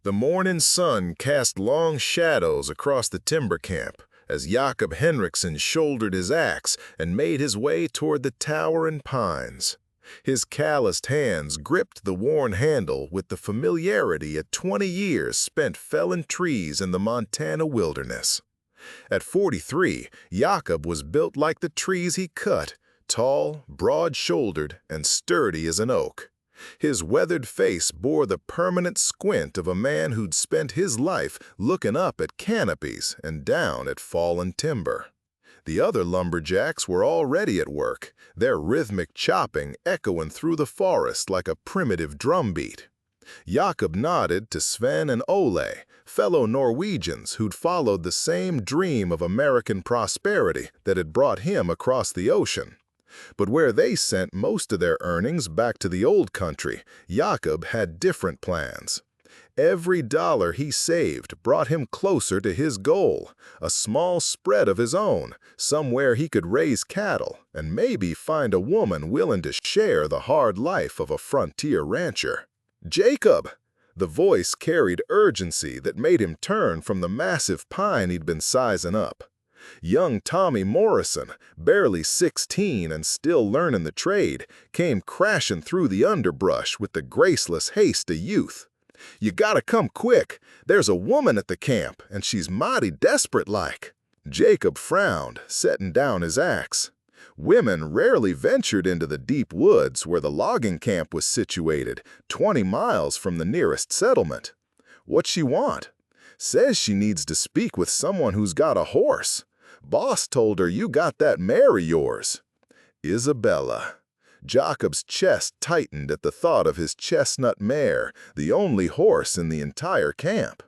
The morning sun cast long shadows across the timber camp as Jakob Henriksen shouldered his axe and made his way toward the towering pines. His calloused hands gripped the worn handle with the familiarity of 20 years spent felling trees in the Montana wilderness. At 43, Jakob was built like the trees he cut, tall, broad-shouldered, and sturdy as an oak. His weathered face bore the permanent squint of a man who'd spent his life looking up at canopies and down at fallen timber. The other lumberjacks were already at work, their rhythmic chopping echoing through the forest like a primitive drumbeat. Jakob nodded to Sven and Ole, fellow Norwegians who'd followed the same dream of American prosperity that had brought him across the ocean. But where they sent most of their earnings back to the old country, Jakob had different plans. Every dollar he saved brought him closer to his goal, a small spread of his own, somewhere he could raise cattle and maybe find a woman willing to share the hard life of a frontier rancher. "Jacob!" The voice carried urgency that made him turn from the massive pine he'd been sizing up. Young Tommy Morrison, barely 16 and still learning the trade, came crashing through the underbrush with the graceless haste of youth. "You gotta come quick. There's a woman at the camp, and she's mighty desperate-like." Jacob frowned, setting down his axe. Women rarely ventured into the deep woods where the logging camp was situated, 20 miles from the nearest settlement. "What's she want?" "Says she needs to speak with someone who's got a horse. Boss told her you got that mare of yours." Isabella. Jacob's chest tightened at the thought of his chestnut mare, the only horse in the entire camp.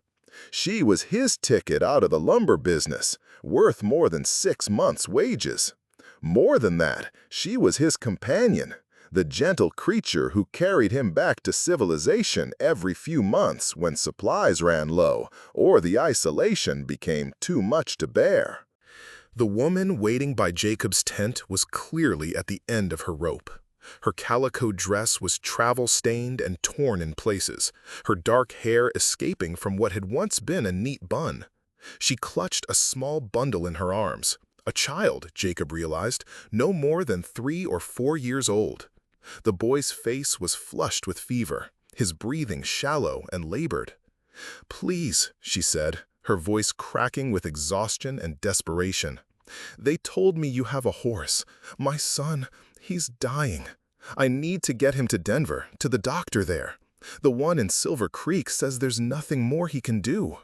She was his ticket out of the lumber business, worth more than 6 months' wages. More than that, she was his companion, the gentle creature who carried him back to civilization every few months when supplies ran low or the isolation became too much to bear. The woman waiting by Jacob's tent was clearly at the end of her rope. Her calico dress was travel-stained and torn in places, her dark hair escaping from what had once been a neat bun. She clutched a small bundle in her arms, a child, Jacob realized, no more than 3 or 4 years old. The boy's face was flushed with fever, his breathing shallow and labored. "Please," she said, her voice cracking with exhaustion and desperation. "They told me you have a horse. My son, he's dying. I need to get him to Denver, to the doctor there. The one in Silver Creek says there's nothing more he can do."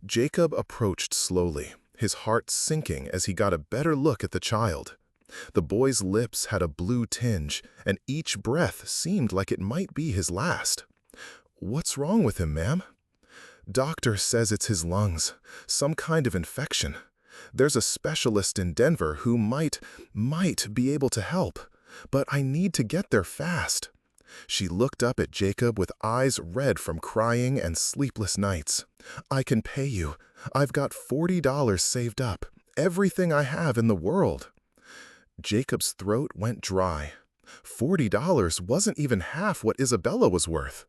Jacob approached slowly, his heart sinking as he got a better look at the child. The boy's lips had a blue tinge, and each breath seemed like it might be his last. "What's wrong with him, ma'am?" "Doctor says it's his lungs, some kind of infection. There's a specialist in Denver who might be able to help, but I need to get there fast." She looked up at Jacob with eyes red from crying and sleepless nights. "I can pay you. I've got $40 saved up, everything I have in the world." Jacob's throat went dry. $40 wasn't even half what Isabella was worth.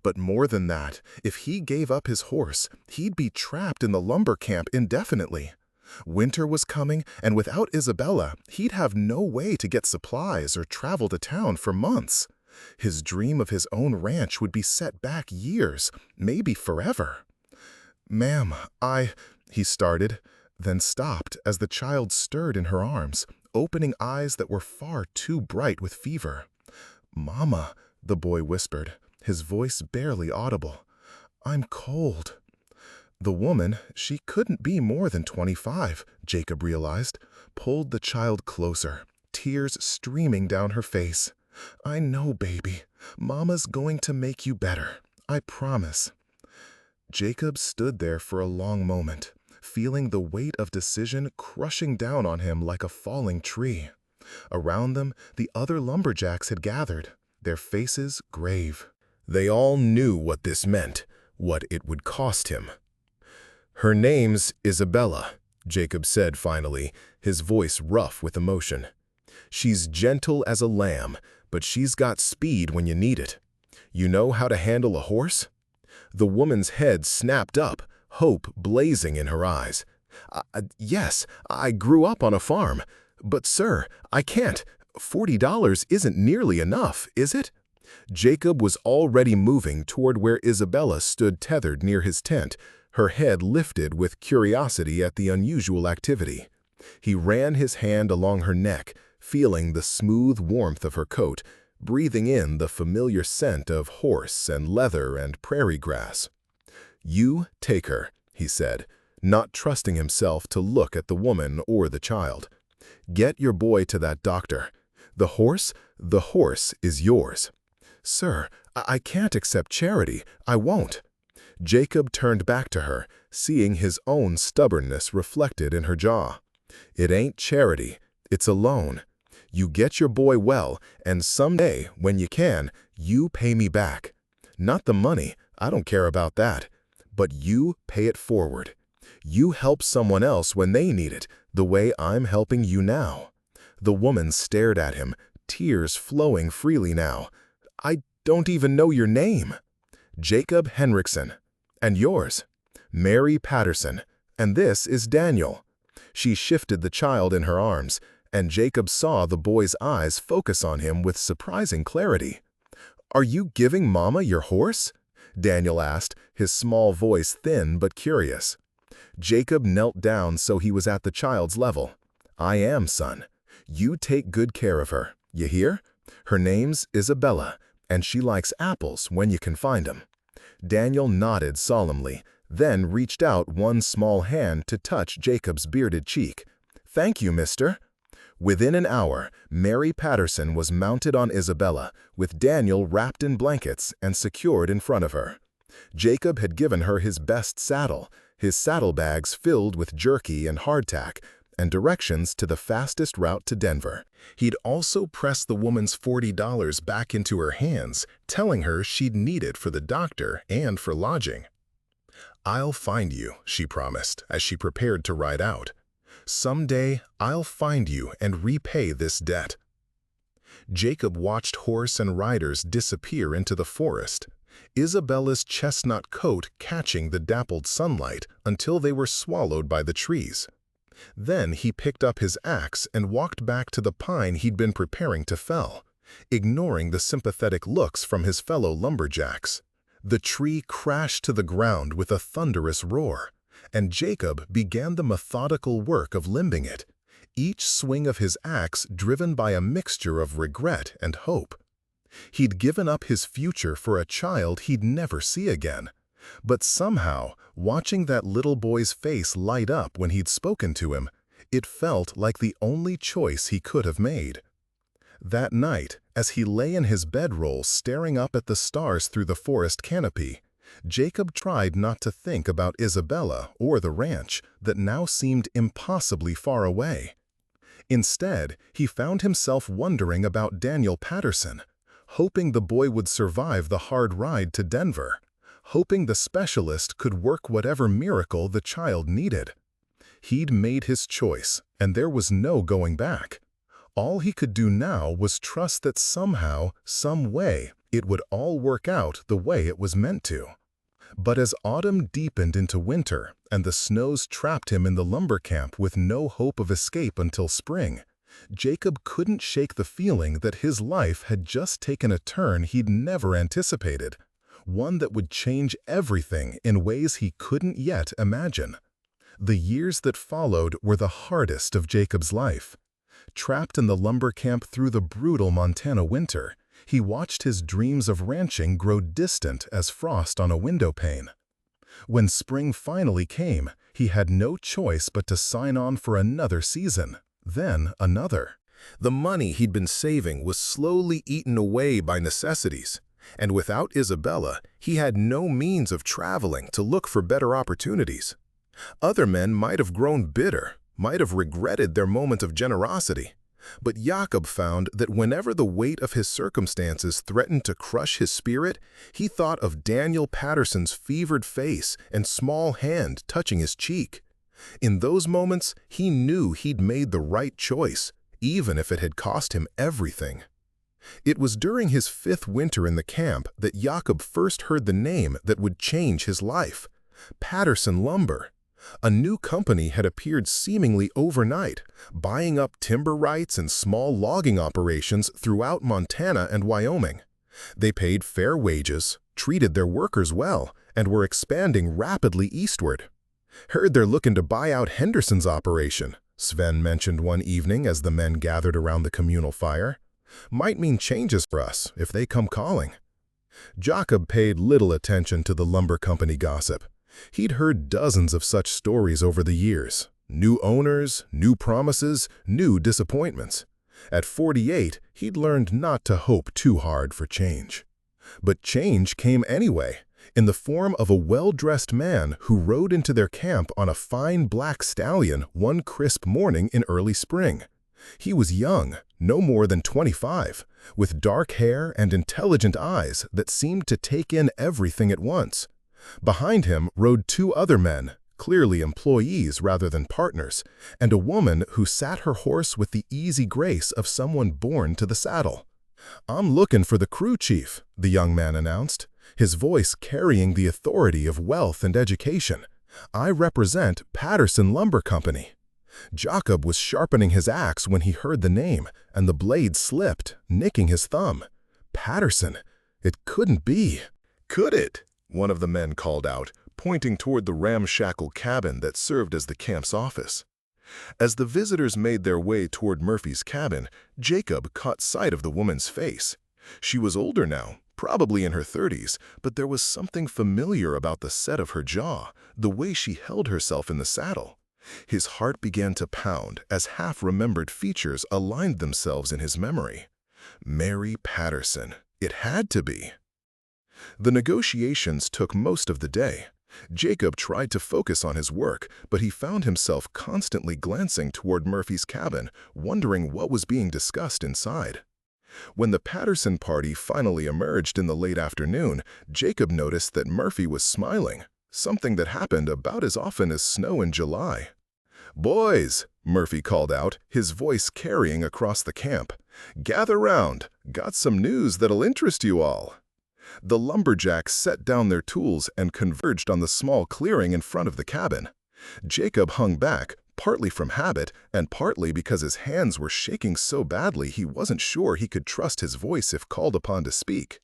But more than that, if he gave up his horse, he'd be trapped in the lumber camp indefinitely. Winter was coming, and without Isabella, he'd have no way to get supplies or travel to town for months. His dream of his own ranch would be set back years, maybe forever. "Ma'am, he started, then stopped as the child stirred in her arms, opening eyes that were far too bright with fever. "Mama," the boy whispered, his voice barely audible. "I'm cold." The woman, she couldn't be more than 25, Jacob realized, pulled the child closer, tears streaming down her face. "I know, baby. Mama's going to make you better. I promise." Jacob stood there for a long moment, feeling the weight of decision crushing down on him like a falling tree. Around them, the other lumberjacks had gathered, their faces grave. They all knew what this meant, what it would cost him. "Her name's Isabella," Jacob said finally, his voice rough with emotion. "She's gentle as a lamb, but she's got speed when you need it. You know how to handle a horse?" The woman's head snapped up, hope blazing in her eyes. Yes, I grew up on a farm. But sir, I can't. $40 isn't nearly enough, is it?" Jacob was already moving toward where Isabella stood tethered near his tent, her head lifted with curiosity at the unusual activity. He ran his hand along her neck, feeling the smooth warmth of her coat, breathing in the familiar scent of horse and leather and prairie grass. "You take her," he said, not trusting himself to look at the woman or the child. "Get your boy to that doctor. The horse is yours." "Sir, I can't accept charity. I won't." Jacob turned back to her, seeing his own stubbornness reflected in her jaw. "It ain't charity. It's a loan. You get your boy well, and someday, when you can, you pay me back. Not the money, I don't care about that. But you pay it forward. You help someone else when they need it, the way I'm helping you now." The woman stared at him, tears flowing freely now. "I don't even know your name." "Jacob Henriksen. And yours?" "Mary Patterson. And this is Daniel." She shifted the child in her arms, and Jacob saw the boy's eyes focus on him with surprising clarity. "Are you giving Mama your horse?" Daniel asked, his small voice thin but curious. Jacob knelt down so he was at the child's level. "I am, son. You take good care of her. You hear? Her name's Isabella, and she likes apples when you can find 'em." Daniel nodded solemnly, then reached out one small hand to touch Jacob's bearded cheek. "Thank you, mister." Within an hour, Mary Patterson was mounted on Isabella, with Daniel wrapped in blankets and secured in front of her. Jacob had given her his best saddle, his saddlebags filled with jerky and hardtack, and directions to the fastest route to Denver. He'd also pressed the woman's $40 back into her hands, telling her she'd need it for the doctor and for lodging. "I'll find you," she promised as she prepared to ride out. "Someday I'll find you and repay this debt." Jacob watched horse and riders disappear into the forest, Isabella's chestnut coat catching the dappled sunlight until they were swallowed by the trees. Then he picked up his axe and walked back to the pine he'd been preparing to fell, ignoring the sympathetic looks from his fellow lumberjacks. The tree crashed to the ground with a thunderous roar, and Jacob began the methodical work of limbing it, each swing of his axe driven by a mixture of regret and hope. He'd given up his future for a child he'd never see again. But somehow, watching that little boy's face light up when he'd spoken to him, it felt like the only choice he could have made. That night, as he lay in his bedroll staring up at the stars through the forest canopy, Jacob tried not to think about Isabella or the ranch that now seemed impossibly far away. Instead, he found himself wondering about Daniel Patterson, hoping the boy would survive the hard ride to Denver, hoping the specialist could work whatever miracle the child needed. He'd made his choice, and there was no going back. All he could do now was trust that somehow, some way, it would all work out the way it was meant to. But as autumn deepened into winter and the snows trapped him in the lumber camp with no hope of escape until spring, Jacob couldn't shake the feeling that his life had just taken a turn he'd never anticipated, one that would change everything in ways he couldn't yet imagine. The years that followed were the hardest of Jacob's life. Trapped in the lumber camp through the brutal Montana winter, he watched his dreams of ranching grow distant as frost on a window pane. When spring finally came, he had no choice but to sign on for another season, then another. The money he'd been saving was slowly eaten away by necessities, and without Isabella, he had no means of traveling to look for better opportunities. Other men might have grown bitter, might have regretted their moment of generosity, but Jacob found that whenever the weight of his circumstances threatened to crush his spirit, he thought of Daniel Patterson's fevered face and small hand touching his cheek. In those moments, he knew he'd made the right choice, even if it had cost him everything. It was during his 5th winter in the camp that Jakob first heard the name that would change his life: Patterson Lumber. A new company had appeared seemingly overnight, buying up timber rights and small logging operations throughout Montana and Wyoming. They paid fair wages, treated their workers well, and were expanding rapidly eastward. "Heard they're looking to buy out Henderson's operation," Sven mentioned one evening as the men gathered around the communal fire. "Might mean changes for us if they come calling." Jakob paid little attention to the lumber company gossip. He'd heard dozens of such stories over the years. New owners, new promises, new disappointments. At 48, he'd learned not to hope too hard for change. But change came anyway, in the form of a well-dressed man who rode into their camp on a fine black stallion one crisp morning in early spring. He was young, no more than 25, with dark hair and intelligent eyes that seemed to take in everything at once. Behind him rode 2 other men, clearly employees rather than partners, and a woman who sat her horse with the easy grace of someone born to the saddle. "I'm looking for the crew chief," the young man announced, his voice carrying the authority of wealth and education. "I represent Patterson Lumber Company." Jakob was sharpening his axe when he heard the name, and the blade slipped, nicking his thumb. Patterson. It couldn't be. "Could it?" one of the men called out, pointing toward the ramshackle cabin that served as the camp's office. As the visitors made their way toward Murphy's cabin, Jacob caught sight of the woman's face. She was older now, probably in her 30s, but there was something familiar about the set of her jaw, the way she held herself in the saddle. His heart began to pound as half-remembered features aligned themselves in his memory. Mary Patterson. It had to be. The negotiations took most of the day. Jacob tried to focus on his work, but he found himself constantly glancing toward Murphy's cabin, wondering what was being discussed inside. When the Patterson party finally emerged in the late afternoon, Jacob noticed that Murphy was smiling, something that happened about as often as snow in July. "Boys," Murphy called out, his voice carrying across the camp, "gather round. Got some news that'll interest you all." The lumberjacks set down their tools and converged on the small clearing in front of the cabin. Jacob hung back, partly from habit and partly because his hands were shaking so badly he wasn't sure he could trust his voice if called upon to speak.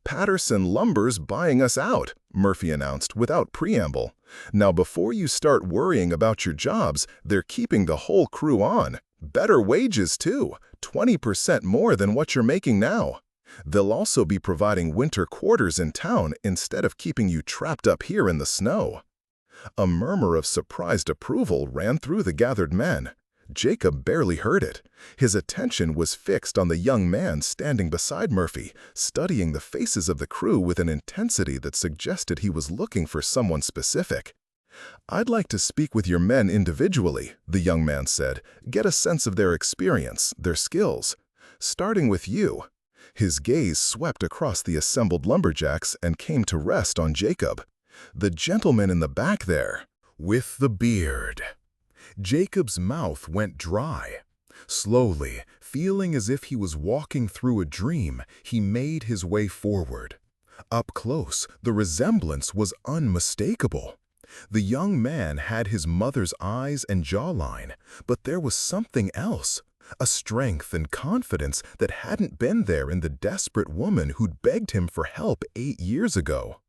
"Patterson Lumber's buying us out," Murphy announced without preamble. "Now before you start worrying about your jobs, they're keeping the whole crew on. Better wages too, 20% more than what you're making now. They'll also be providing winter quarters in town instead of keeping you trapped up here in the snow." A murmur of surprised approval ran through the gathered men. Jacob barely heard it. His attention was fixed on the young man standing beside Murphy, studying the faces of the crew with an intensity that suggested he was looking for someone specific. "I'd like to speak with your men individually," the young man said, "get a sense of their experience, their skills. Starting with you." His gaze swept across the assembled lumberjacks and came to rest on Jacob. "The gentleman in the back there, with the beard." Jacob's mouth went dry. Slowly, feeling as if he was walking through a dream, he made his way forward. Up close, the resemblance was unmistakable. The young man had his mother's eyes and jawline, but there was something else. A strength and confidence that hadn't been there in the desperate woman who'd begged him for help 8 years ago.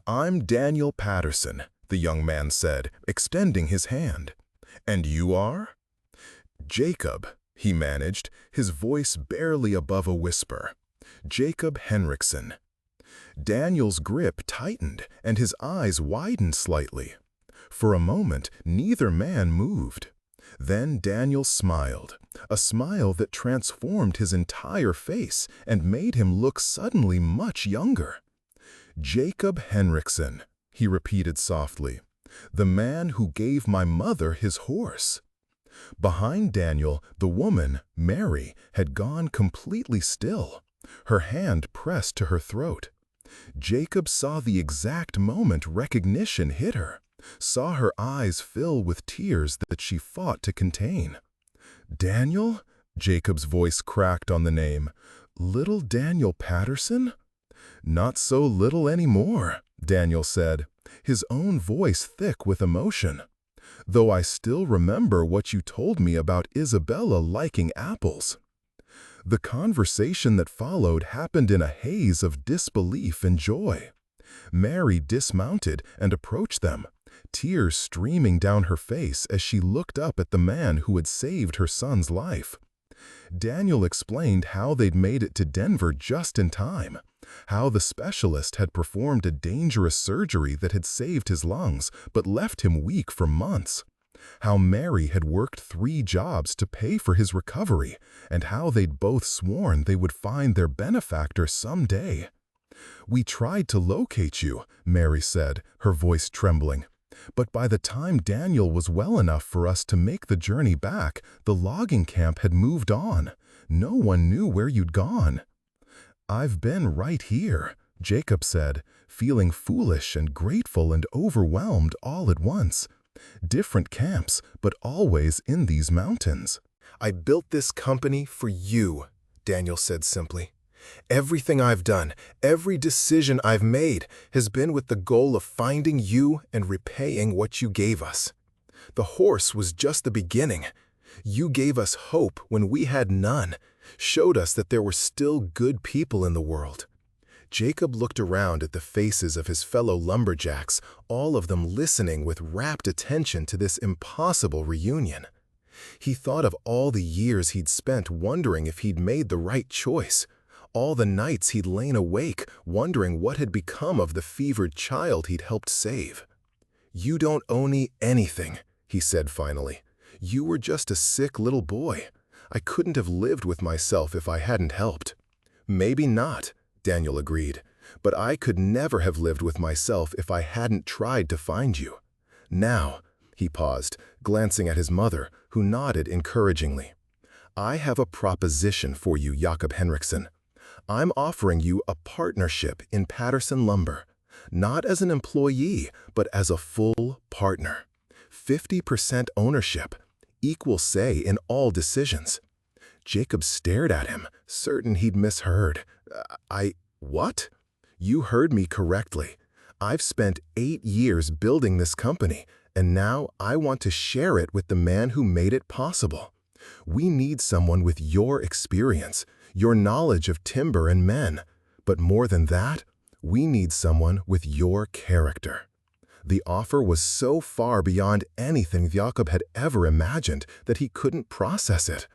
"I'm Daniel Patterson," the young man said, extending his hand. "And you are?" "Jacob," he managed, his voice barely above a whisper. "Jacob Henriksen." Daniel's grip tightened, and his eyes widened slightly. For a moment, neither man moved. Then Daniel smiled, a smile that transformed his entire face and made him look suddenly much younger. "Jacob Henriksen," he repeated softly, "the man who gave my mother his horse." Behind Daniel, the woman, Mary, had gone completely still, her hand pressed to her throat. Jacob saw the exact moment recognition hit her, saw her eyes fill with tears that she fought to contain. "Daniel?" Jacob's voice cracked on the name. Little Daniel Patterson? Not so little anymore, Daniel said, his own voice thick with emotion. Though I still remember what you told me about Isabella liking apples. The conversation that followed happened in a haze of disbelief and joy. Mary dismounted and approached them, tears streaming down her face as she looked up at the man who had saved her son's life. Daniel explained how they'd made it to Denver just in time, how the specialist had performed a dangerous surgery that had saved his lungs but left him weak for months, how Mary had worked 3 jobs to pay for his recovery, and how they'd both sworn they would find their benefactor someday. "We tried to locate you," Mary said, her voice trembling. "But by the time Daniel was well enough for us to make the journey back, the logging camp had moved on. No one knew where you'd gone." "I've been right here," Jacob said, feeling foolish and grateful and overwhelmed all at once. Different camps, but always in these mountains. "I built this company for you," Daniel said simply. "Everything I've done, every decision I've made has been with the goal of finding you and repaying what you gave us. The horse was just the beginning. You gave us hope when we had none, showed us that there were still good people in the world." Jacob looked around at the faces of his fellow lumberjacks, all of them listening with rapt attention to this impossible reunion. He thought of all the years he'd spent wondering if he'd made the right choice, all the nights he'd lain awake wondering what had become of the fevered child he'd helped save. "You don't owe me anything," he said finally. "You were just a sick little boy. I couldn't have lived with myself if I hadn't helped." "Maybe not," Daniel agreed, "but I could never have lived with myself if I hadn't tried to find you. Now," he paused, glancing at his mother, who nodded encouragingly, "I have a proposition for you, Jakob Henriksen. I'm offering you a partnership in Patterson Lumber, not as an employee, but as a full partner. 50% ownership, equal say in all decisions." Jacob stared at him, certain he'd misheard. What? "You heard me correctly. I've spent 8 years building this company, and now I want to share it with the man who made it possible. We need someone with your experience, your knowledge of timber and men, but more than that, we need someone with your character." The offer was so far beyond anything Jakob had ever imagined that he couldn't process it.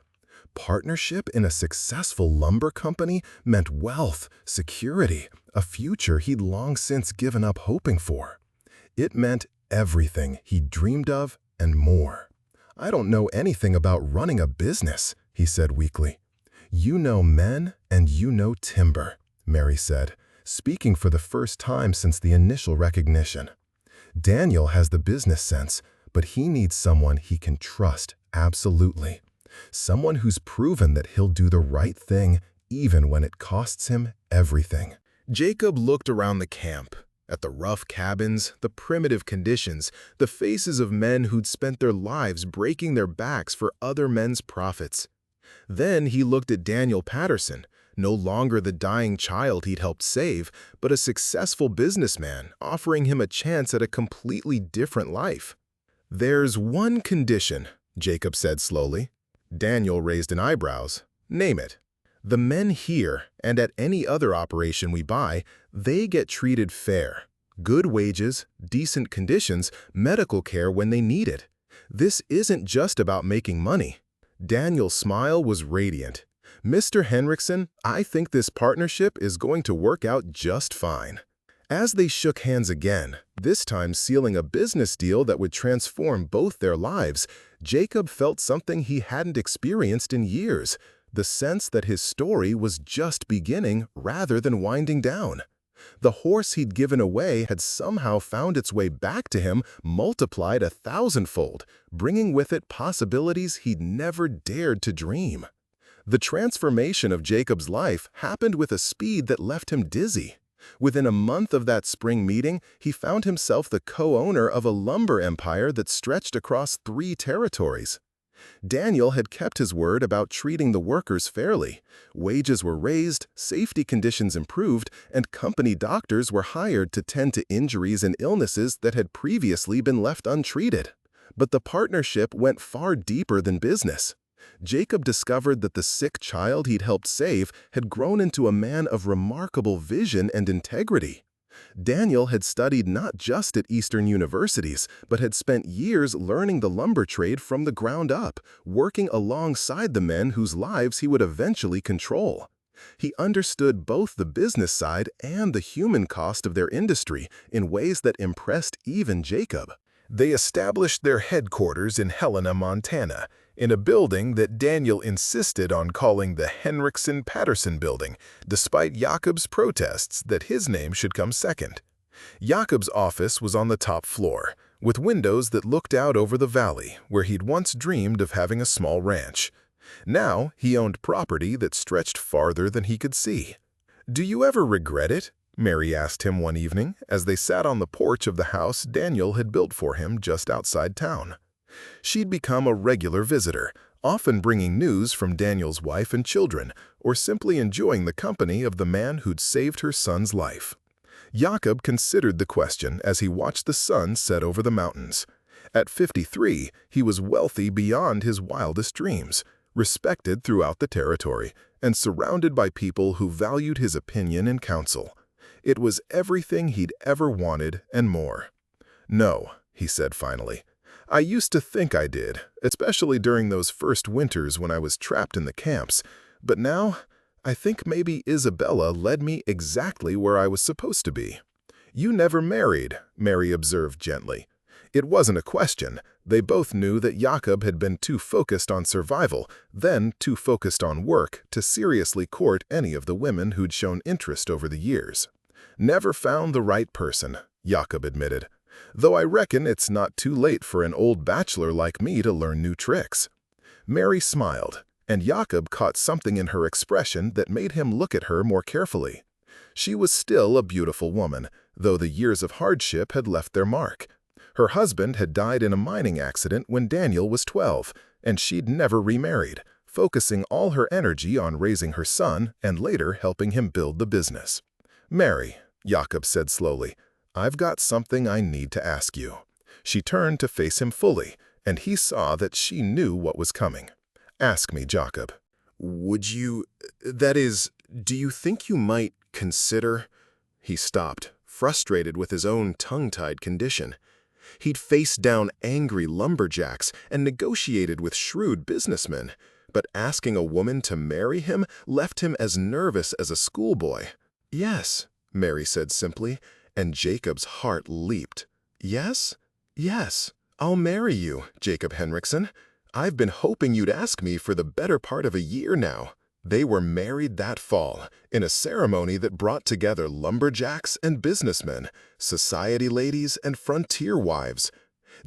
Partnership in a successful lumber company meant wealth, security, a future he'd long since given up hoping for. It meant everything he'd dreamed of and more. "I don't know anything about running a business," he said weakly. "You know men and you know timber," Mary said, speaking for the first time since the initial recognition. "Daniel has the business sense, but he needs someone he can trust absolutely. Someone who's proven that he'll do the right thing even when it costs him everything." Jacob looked around the camp, at the rough cabins, the primitive conditions, the faces of men who'd spent their lives breaking their backs for other men's profits. Then he looked at Daniel Patterson, no longer the dying child he'd helped save, but a successful businessman offering him a chance at a completely different life. "There's one condition," Jacob said slowly. Daniel raised an eyebrows. "Name it." "The men here, and at any other operation we buy, they get treated fair. Good wages, decent conditions, medical care when they need it. This isn't just about making money." Daniel's smile was radiant. "Mr. Henriksen, I think this partnership is going to work out just fine." As they shook hands again, this time sealing a business deal that would transform both their lives, Jacob felt something he hadn't experienced in years, the sense that his story was just beginning rather than winding down. The horse he'd given away had somehow found its way back to him, multiplied 1,000-fold, bringing with it possibilities he'd never dared to dream. The transformation of Jacob's life happened with a speed that left him dizzy. Within a month of that spring meeting, he found himself the co-owner of a lumber empire that stretched across 3 territories. Daniel had kept his word about treating the workers fairly. Wages were raised, safety conditions improved, and company doctors were hired to tend to injuries and illnesses that had previously been left untreated. But the partnership went far deeper than business. Jacob discovered that the sick child he'd helped save had grown into a man of remarkable vision and integrity. Daniel had studied not just at Eastern universities, but had spent years learning the lumber trade from the ground up, working alongside the men whose lives he would eventually control. He understood both the business side and the human cost of their industry in ways that impressed even Jacob. They established their headquarters in Helena, Montana, in a building that Daniel insisted on calling the Henriksen-Patterson Building, despite Jacob's protests that his name should come second. Jacob's office was on the top floor, with windows that looked out over the valley where he'd once dreamed of having a small ranch. Now he owned property that stretched farther than he could see. "Do you ever regret it?" Mary asked him one evening as they sat on the porch of the house Daniel had built for him just outside town. She'd become a regular visitor, often bringing news from Daniel's wife and children, or simply enjoying the company of the man who'd saved her son's life. Jacob considered the question as he watched the sun set over the mountains. At 53, he was wealthy beyond his wildest dreams, respected throughout the territory, and surrounded by people who valued his opinion and counsel. It was everything he'd ever wanted and more. "No," he said finally. "I used to think I did, especially during those first winters when I was trapped in the camps. But now, I think maybe Isabella led me exactly where I was supposed to be." "You never married," Mary observed gently. It wasn't a question. They both knew that Jacob had been too focused on survival, then too focused on work, to seriously court any of the women who'd shown interest over the years. "Never found the right person," Jacob admitted. "Though I reckon it's not too late for an old bachelor like me to learn new tricks." Mary smiled, and Jacob caught something in her expression that made him look at her more carefully. She was still a beautiful woman, though the years of hardship had left their mark. Her husband had died in a mining accident when Daniel was 12, and she'd never remarried, focusing all her energy on raising her son and later helping him build the business. "Mary," Jacob said slowly, "I've got something I need to ask you." She turned to face him fully, and he saw that she knew what was coming. "Ask me, Jacob." Do you think you might consider—" He stopped, frustrated with his own tongue-tied condition. He'd faced down angry lumberjacks and negotiated with shrewd businessmen, but asking a woman to marry him left him as nervous as a schoolboy. "Yes," Mary said simply, and Jacob's heart leaped. "Yes? Yes, I'll marry you, Jacob Henriksen. I've been hoping you'd ask me for the better part of a year now." They were married that fall, in a ceremony that brought together lumberjacks and businessmen, society ladies and frontier wives.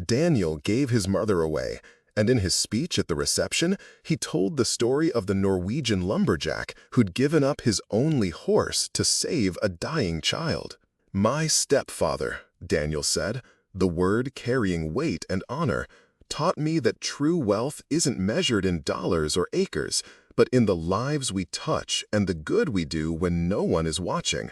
Daniel gave his mother away, and in his speech at the reception, he told the story of the Norwegian lumberjack who'd given up his only horse to save a dying child. "My stepfather," Daniel said, the word carrying weight and honor, "taught me that true wealth isn't measured in dollars or acres, but in the lives we touch and the good we do when no one is watching.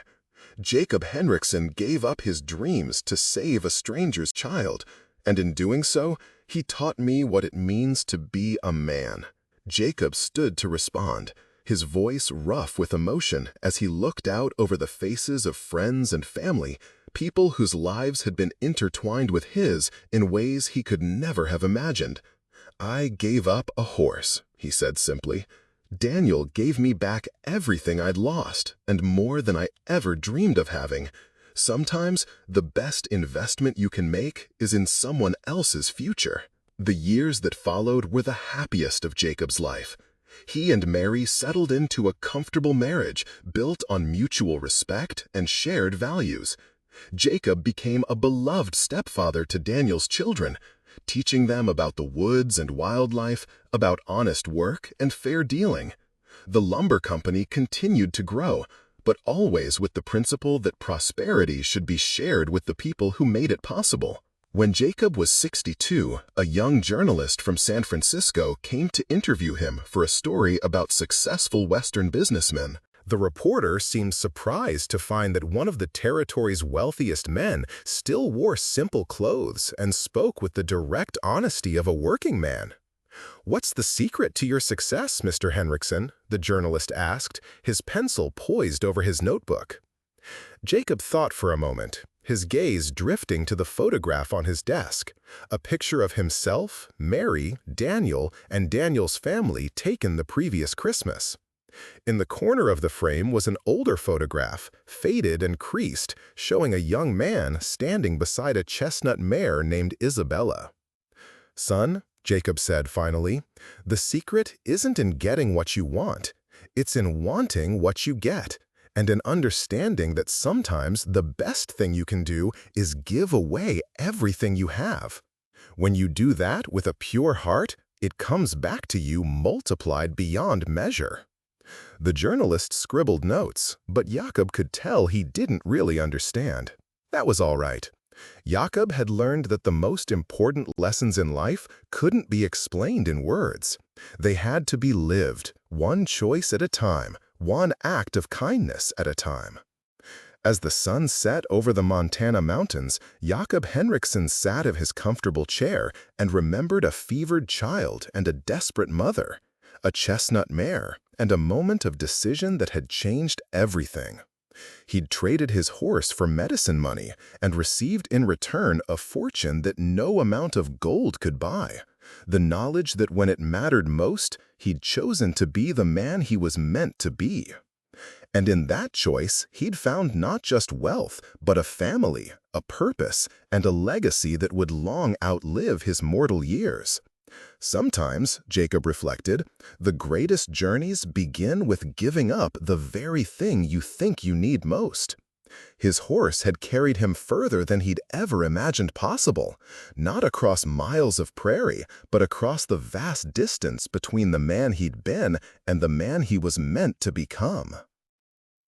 Jacob Henriksen gave up his dreams to save a stranger's child, and in doing so, he taught me what it means to be a man." Jacob stood to respond, his voice rough with emotion as he looked out over the faces of friends and family, people whose lives had been intertwined with his in ways he could never have imagined. "I gave up a horse," he said simply. "Daniel gave me back everything I'd lost, and more than I ever dreamed of having. Sometimes the best investment you can make is in someone else's future." The years that followed were the happiest of Jacob's life. He and Mary settled into a comfortable marriage built on mutual respect and shared values. Jacob became a beloved stepfather to Daniel's children, teaching them about the woods and wildlife, about honest work and fair dealing. The lumber company continued to grow, but always with the principle that prosperity should be shared with the people who made it possible. When Jacob was 62, a young journalist from San Francisco came to interview him for a story about successful Western businessmen. The reporter seemed surprised to find that one of the territory's wealthiest men still wore simple clothes and spoke with the direct honesty of a working man. "What's the secret to your success, Mr. Henriksen?" the journalist asked, his pencil poised over his notebook. Jacob thought for a moment, his gaze drifting to the photograph on his desk, a picture of himself, Mary, Daniel, and Daniel's family taken the previous Christmas. In the corner of the frame was an older photograph, faded and creased, showing a young man standing beside a chestnut mare named Isabella. "Son," Jacob said finally, "the secret isn't in getting what you want. It's in wanting what you get, and in understanding that sometimes the best thing you can do is give away everything you have. When you do that with a pure heart, it comes back to you multiplied beyond measure." The journalist scribbled notes, but Jacob could tell he didn't really understand. That was all right. Jacob had learned that the most important lessons in life couldn't be explained in words. They had to be lived, one choice at a time, one act of kindness at a time. As the sun set over the Montana mountains, Jacob Henriksen sat in his comfortable chair and remembered a fevered child and a desperate mother, a chestnut mare, and a moment of decision that had changed everything. He'd traded his horse for medicine money and received in return a fortune that no amount of gold could buy, the knowledge that when it mattered most, he'd chosen to be the man he was meant to be. And in that choice, he'd found not just wealth, but a family, a purpose, and a legacy that would long outlive his mortal years. Sometimes, Jacob reflected, the greatest journeys begin with giving up the very thing you think you need most. His horse had carried him further than he'd ever imagined possible, not across miles of prairie, but across the vast distance between the man he'd been and the man he was meant to become.